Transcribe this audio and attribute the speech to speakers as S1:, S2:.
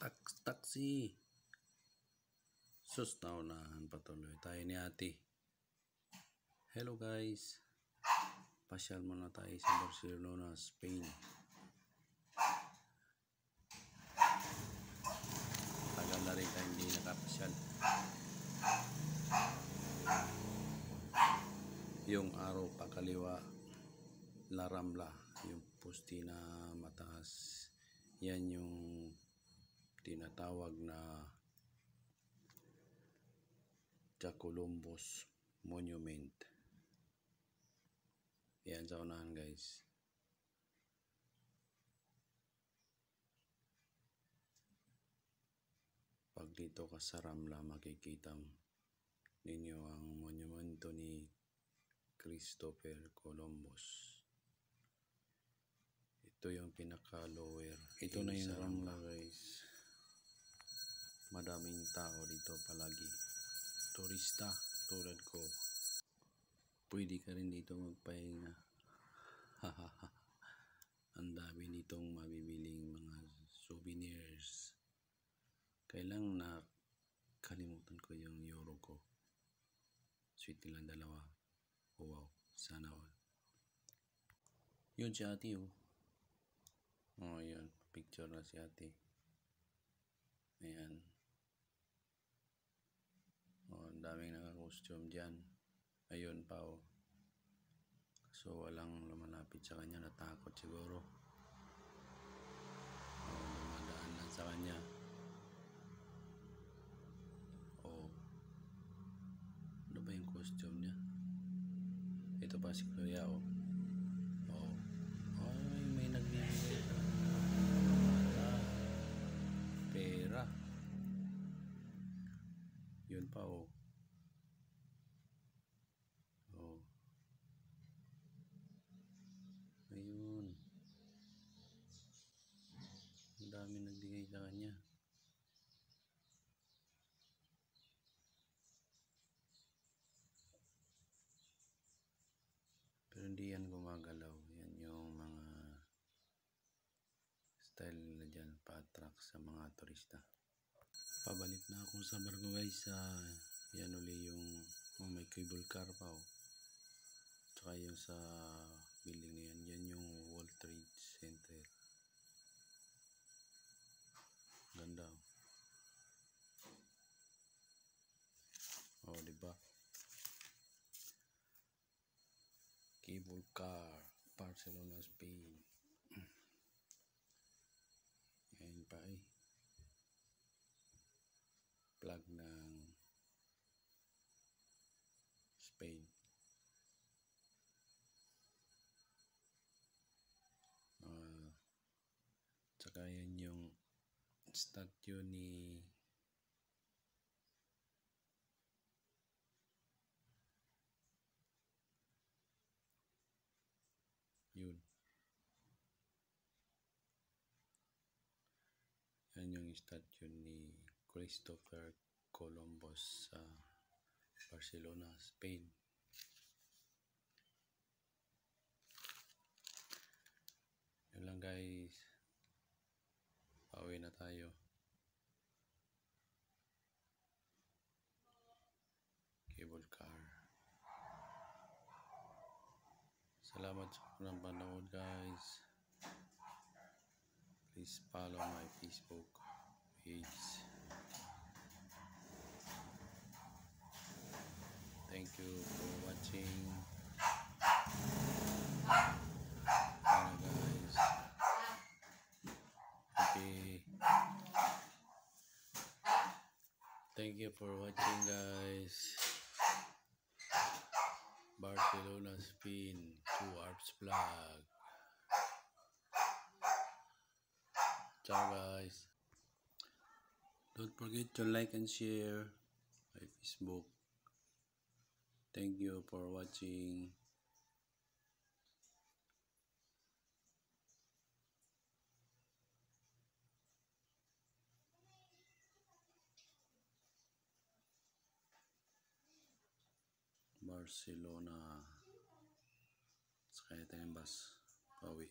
S1: Taksi. Sus, naunahan patuloy tayo ni ate. Hello guys. Pasyal muna tayo sa Barcelona, Spain. Tagal na rin tayo hindi nakapasyal. Yung araw pakaliwa, La Rambla, yung pusti na mataas. Yan yung tinatawag na Columbus Monument. Yan sa unahan guys. Pag dito ka sa Rambla, makikita ninyo ang monumento ni Christopher Columbus. Ito yung pinaka-lower. Ito na yung Rambla guys. Madaming tao dito palagi. Turista tulad ko. Pwede ka rin dito magpahinga. Ang dami nitong mabibiling mga souvenirs. Kailang nakalimutan ko yung euro ko. Sweet nilang dalawa. Oh, wow, sana all. Yun si ate oh. Oh yun, picture na si ate. Ayan. Oh, ang daming naka-costume dyan. Ayun pa oh. So walang lumalapit sa kanya, natakot siguro. Oh, dumadaan lang sa kanya. Oh. Ano ba yung costume niya? Ito pa si Kuya oh. Oh. Ay, may nagbibigay ka. Pera. Yun pa oh. Oh. Ayun. Ang dami nagbigay sa kanya. Pero hindi yan gumagalaw. Yan yung mga style nila dyan, pa-attract sa mga turista. Pabalik na ako sa barko guys. Yan uli yung may cable car pa oh. Tsaka yung sa building na yan. Yan yung World Trade Center. Ganda oh. Oh, diba? Cable car, Barcelona, Spain. Ayan pa eh. Flag ng Spain. Tsaka yan yung statue ni yun. Yan yung statue ni Christopher Columbus sa Barcelona, Spain. Yun lang guys. Pauwi na tayo. Cable car. Salamat sa panonood guys. Please follow my Facebook page. Thank you for watching. Guys. Okay. Thank you for watching guys. Barcelona, Spain, 2 Arps vlog. Ciao guys. Don't forget to like and share my Facebook. Thank you for watching. Barcelona. Sakay tayo ng bus. Pauwi.